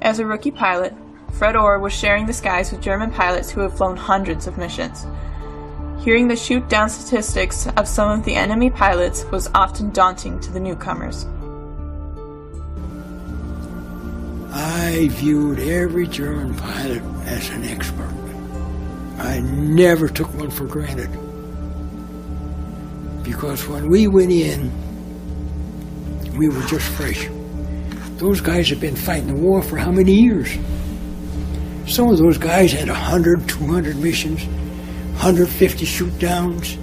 As a rookie pilot, Fred Ohr was sharing the skies with German pilots who had flown hundreds of missions. Hearing the shoot-down statistics of some of the enemy pilots was often daunting to the newcomers. I viewed every German pilot as an expert. I never took one for granted. Because when we went in, we were just fresh. Those guys had been fighting the war for how many years? Some of those guys had 100, 200 missions, 150 shoot-downs.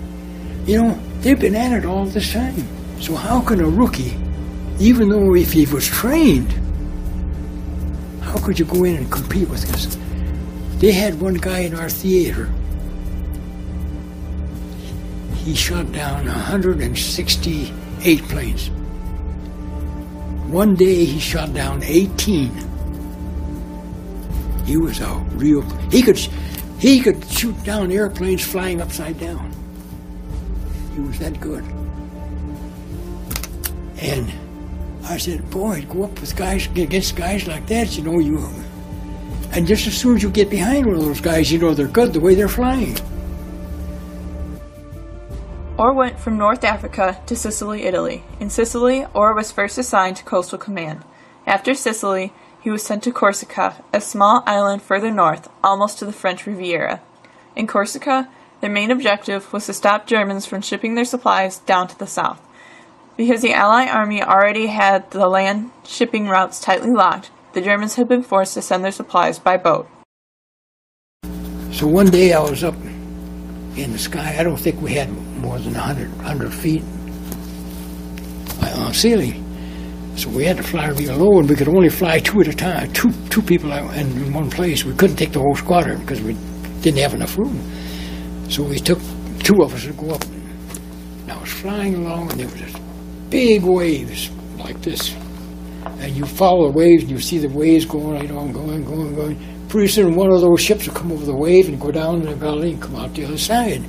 You know, they've been at it all this time. So how can a rookie, even though if he was trained, how could you go in and compete with us? They had one guy in our theater. He shot down 168 planes. One day he shot down 18. He was a real... He could shoot down airplanes flying upside down. He was that good. And I said, boy, go up with guys, against guys like that, you know, and just as soon as you get behind one of those guys, you know they're good the way they're flying. Ohr went from North Africa to Sicily, Italy. In Sicily, Ohr was first assigned to Coastal Command. After Sicily, he was sent to Corsica, a small island further north, almost to the French Riviera. In Corsica, their main objective was to stop Germans from shipping their supplies down to the south. Because the Allied army already had the land shipping routes tightly locked, the Germans had been forced to send their supplies by boat. So one day I was up in the sky. I don't think we had more than 100 feet ceiling. So we had to fly real low, and we could only fly two at a time, two people in one place. We couldn't take the whole squadron because we didn't have enough room. So we took two of us to go up. And I was flying along, and there were just big waves like this. And you follow the waves, and you see the waves going right on, going. Pretty soon one of those ships will come over the wave and go down the gully and come out the other side.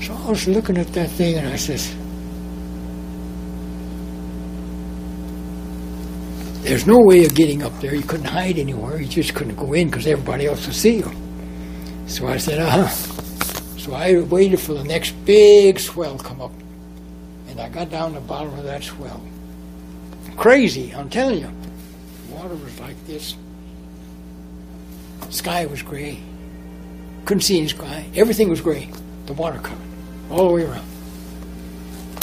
So I was looking at that thing, and I says, there's no way of getting up there. You couldn't hide anywhere. You just couldn't go in because everybody else would see you. So I said, So I waited for the next big swell to come up. And I got down the bottom of that swell. Crazy, I'm telling you. The water was like this. Sky was gray. Couldn't see any sky. Everything was gray. The water covered all the way around.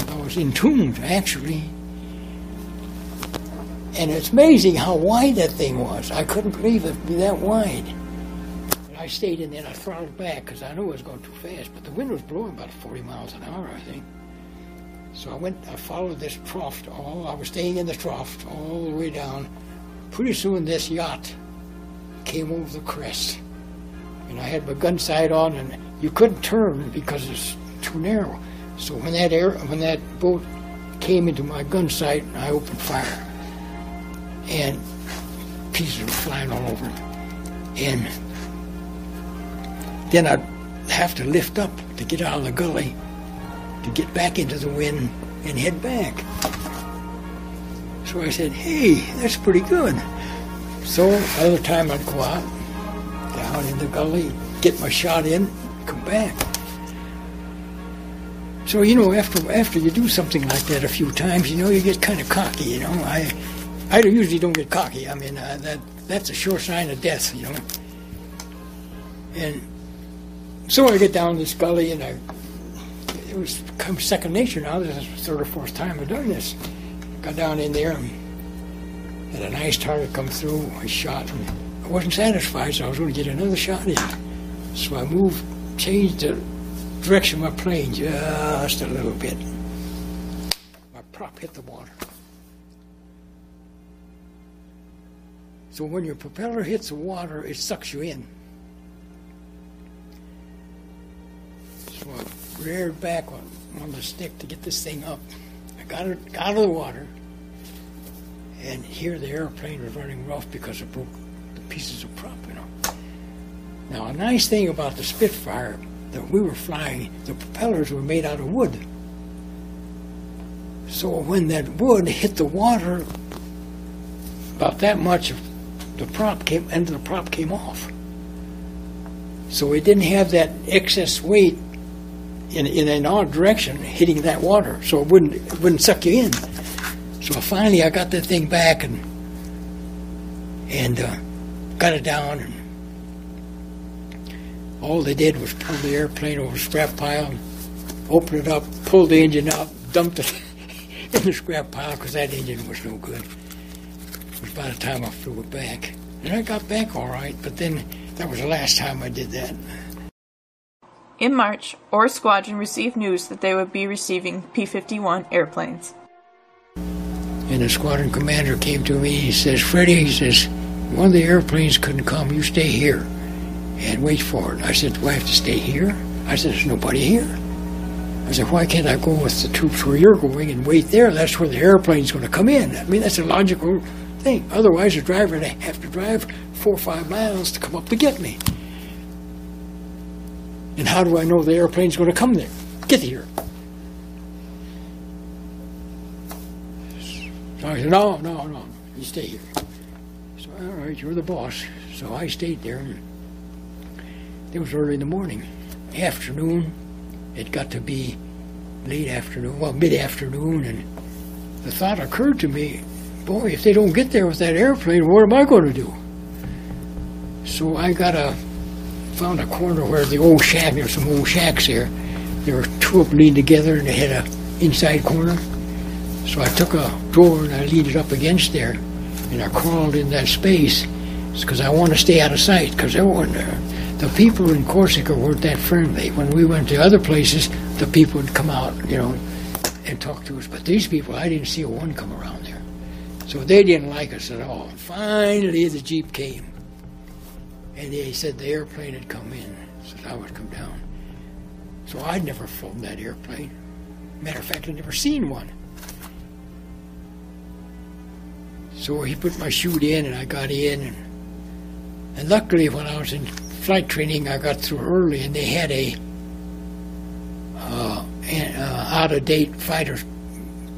I was entombed, actually. And it's amazing how wide that thing was. I couldn't believe it'd be that wide. But I stayed in there and I throttled back because I knew I was going too fast. But the wind was blowing about 40 miles an hour, I think. So I followed this trough. I was staying in the trough all the way down. Pretty soon this yacht came over the crest. And I had my gun sight on, and you couldn't turn because it's too narrow. So when that boat came into my gun sight, I opened fire. And pieces were flying all over. And then I'd have to lift up to get out of the gully, to get back into the wind and head back. So I said, hey, that's pretty good. So other time I'd go out, down in the gully, get my shot in, come back. So, you know, after you do something like that a few times, you know, you get kind of cocky, you know. I usually don't get cocky. I mean, that's a sure sign of death, you know. And so I get down this gully, and it was become second nature now. This is the third or fourth time I've done this. Got down in there, and had a nice target come through. I shot, and I wasn't satisfied, so I was going to get another shot in. So I changed the direction of my plane just a little bit. My prop hit the water. So when your propeller hits the water, it sucks you in. So I reared back on the stick to get this thing up. I got it out of the water, and here the airplane was running rough because it broke the pieces of prop, you know. Now, a nice thing about the Spitfire that we were flying, the propellers were made out of wood. So when that wood hit the water, about that much of the end of the prop came off. So it didn't have that excess weight in an odd direction hitting that water, so it wouldn't suck you in. So finally I got that thing back and got it down, and all they did was pull the airplane over the scrap pile, open it up, pull the engine out, dumped it in the scrap pile because that engine was no good. It was by the time I flew it back. And I got back all right, but then that was the last time I did that. In March, Ohr's squadron received news that they would be receiving P-51 airplanes. And the squadron commander came to me, he says, Freddie, he says, one of the airplanes couldn't come, you stay here and wait for it. I said, do I have to stay here? I said, there's nobody here. I said, why can't I go with the troops where you're going and wait there? That's where the airplane's going to come in. I mean, that's a logical thing. Otherwise, the driver would have to drive 4 or 5 miles to come up to get me. And how do I know the airplane's going to come there? Get here. So I said, no, you stay here. So, all right, you're the boss. So I stayed there. And it was early in the morning. Afternoon, it got to be late afternoon, well, mid-afternoon, and the thought occurred to me, boy, if they don't get there with that airplane, what am I going to do? So I found a corner where the old shack, there were some old shacks there. There were 2 of them leaned together, and they had an inside corner. So I took a drawer and I leaned it up against there, and I crawled in that space because I want to stay out of sight, because the people in Corsica weren't that friendly. When we went to other places, the people would come out, and talk to us. But these people, I didn't see one come around there. So they didn't like us at all. Finally, the Jeep came. And they said the airplane had come in, so I would come down. So I'd never flown that airplane. Matter of fact, I'd never seen one. So he put my chute in, and I got in. And luckily, when I was in flight training, I got through early, and they had an out-of-date fighter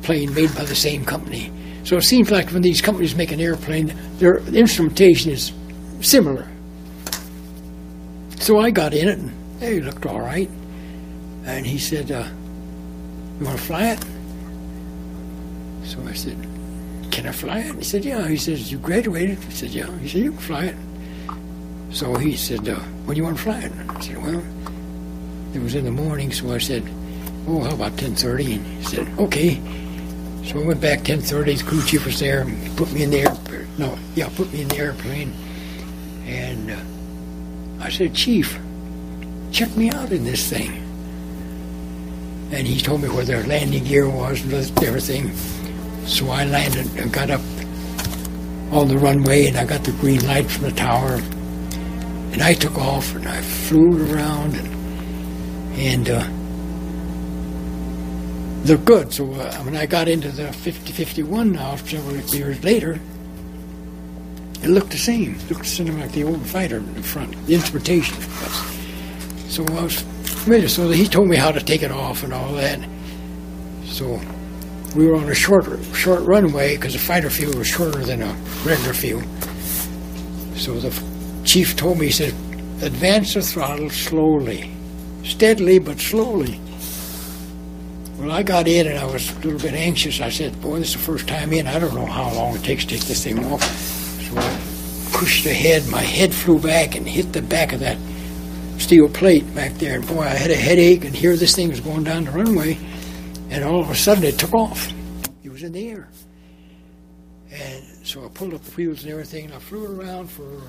plane made by the same company. So it seems like when these companies make an airplane, their instrumentation is similar. So I got in it, and it looked all right. And he said, you want to fly it? So I said, can I fly it? He said, yeah. He says, you graduated? I said, yeah. He said, you can fly it. So he said, when do you want to fly it? I said, well, it was in the morning, so I said, oh, how about 10:30? And he said, okay. So I went back 10:30, the crew chief was there, and he put me in the airplane. And I said, Chief, check me out in this thing. And he told me where their landing gear was and everything. So I landed and got up on the runway, and I got the green light from the tower. And I took off, and I flew around, and looked good. So when I got into the 50-51 now, several years later, it looked the same. It looked something like the old fighter in the front, the instrumentation. So I was familiar. So he told me how to take it off and all that. So we were on a short runway because the fighter field was shorter than a regular field. So the chief told me, he said, advance the throttle slowly, steadily but slowly. Well, I got in and I was a little bit anxious. I said, boy, this is the first time in. I don't know how long it takes to take this thing off. So I pushed ahead. My head flew back and hit the back of that steel plate back there. And boy, I had a headache, and here this thing was going down the runway. And all of a sudden it took off. It was in the air. And so I pulled up the wheels and everything, and I flew it around for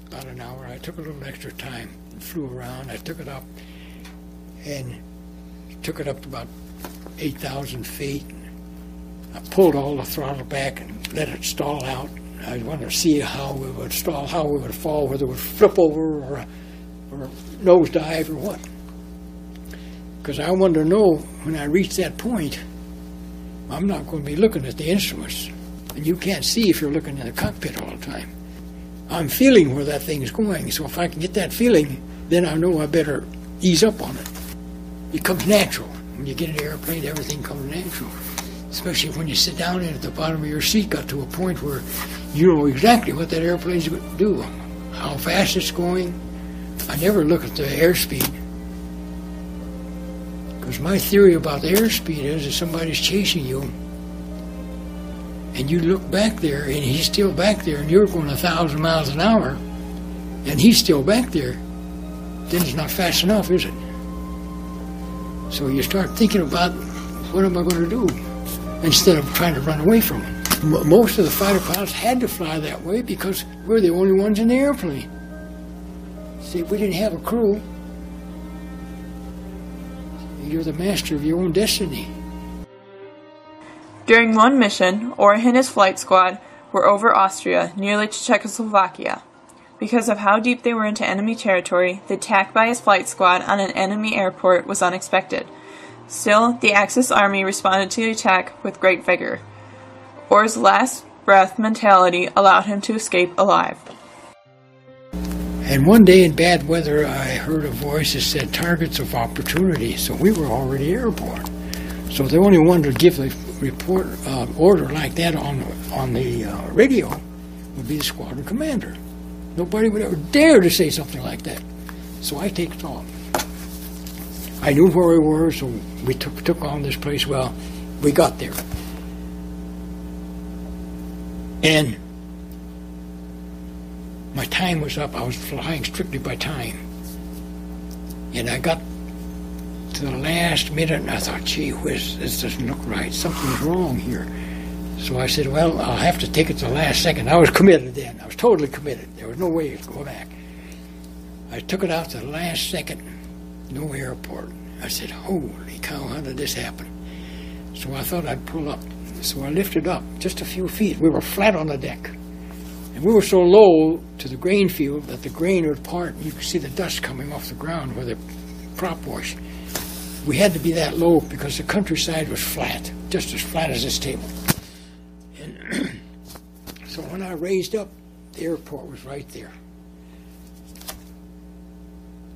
about an hour. I took a little extra time and flew around. I took it up and took it up to about 8,000 feet. I pulled all the throttle back and let it stall out. I wanted to see how we would stall, how we would fall, whether it would flip over or nosedive or what. Because I wanted to know when I reached that point, I'm not going to be looking at the instruments. And you can't see if you're looking in the cockpit all the time. I'm feeling where that thing's going, so if I can get that feeling, then I know I better ease up on it. It comes natural. When you get in an airplane, everything comes natural. especially when you sit down in at the bottom of your seat, got to a point where you know exactly what that airplane's going to do, how fast it's going. I never look at the airspeed, because my theory about the airspeed is if somebody's chasing you and you look back there and he's still back there and you're going 1,000 miles an hour and he's still back there, then it's not fast enough, is it? So you start thinking about, what am I going to do, instead of trying to run away from him. Most of the fighter pilots had to fly that way because we're the only ones in the airplane. See, if we didn't have a crew, you're the master of your own destiny. During one mission, Ohr and his flight squad were over Austria, nearly to Czechoslovakia. Because of how deep they were into enemy territory, the attack by his flight squad on an enemy airport was unexpected. Still, the Axis army responded to the attack with great vigor. Ohr's last breath mentality allowed him to escape alive. And one day in bad weather, I heard a voice that said, targets of opportunity. So we were already airborne. So the only one to give the report order like that on the radio would be the squadron commander. Nobody would ever dare to say something like that. So I take off. I knew where we were, so we took on this place. Well, we got there. And my time was up. I was flying strictly by time. And I got to the last minute, and I thought, gee whiz, this doesn't look right. Something's wrong here. So I said, well, I'll have to take it to the last second. I was committed then. I was totally committed. There was no way to go back. I took it out to the last second. No airport. I said, holy cow, how did this happen? So I thought I'd pull up. So I lifted up just a few feet. We were flat on the deck. And we were so low to the grain field that the grain would part and you could see the dust coming off the ground where the prop was. We had to be that low because the countryside was flat, just as flat as this table. And so when I raised up, the airport was right there.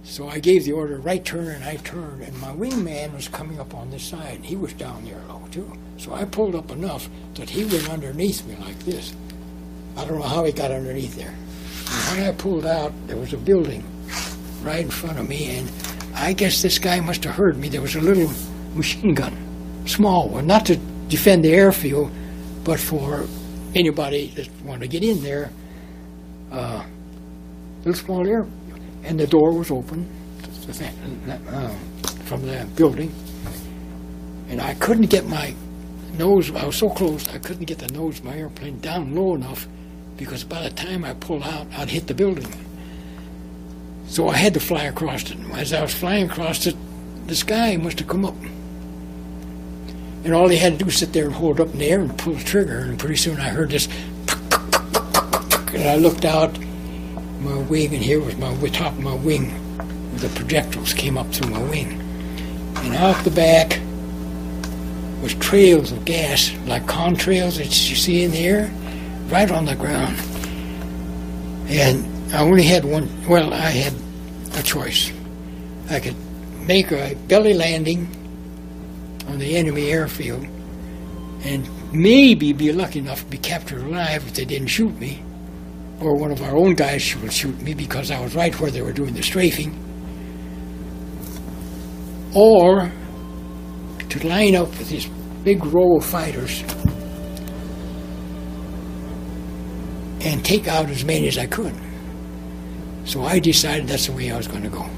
So I gave the order, right turn, and I turned, and my wingman was coming up on this side, and he was down there low too. So I pulled up enough that he went underneath me like this. I don't know how he got underneath there. And when I pulled out, there was a building right in front of me, and I guess this guy must have heard me. There was a little machine gun, small one, not to defend the airfield, but for anybody that wanted to get in there, little small air. And the door was open from the building. And I couldn't get my nose, I was so close, I couldn't get the nose of my airplane down low enough because by the time I pulled out, I'd hit the building. So I had to fly across it. As I was flying across it, this guy must have come up. And all he had to do was sit there and hold it up in the air and pull the trigger. And pretty soon I heard this, and I looked out my wing, and here was the top of my wing. The projectiles came up through my wing. And out the back was trails of gas, like contrails that you see in the air, right on the ground. And I only had one, well, I had a choice. I could make a belly landing on the enemy airfield and maybe be lucky enough to be captured alive if they didn't shoot me, or one of our own guys would shoot me because I was right where they were doing the strafing, or to line up with this big row of fighters and take out as many as I could. So I decided that's the way I was going to go.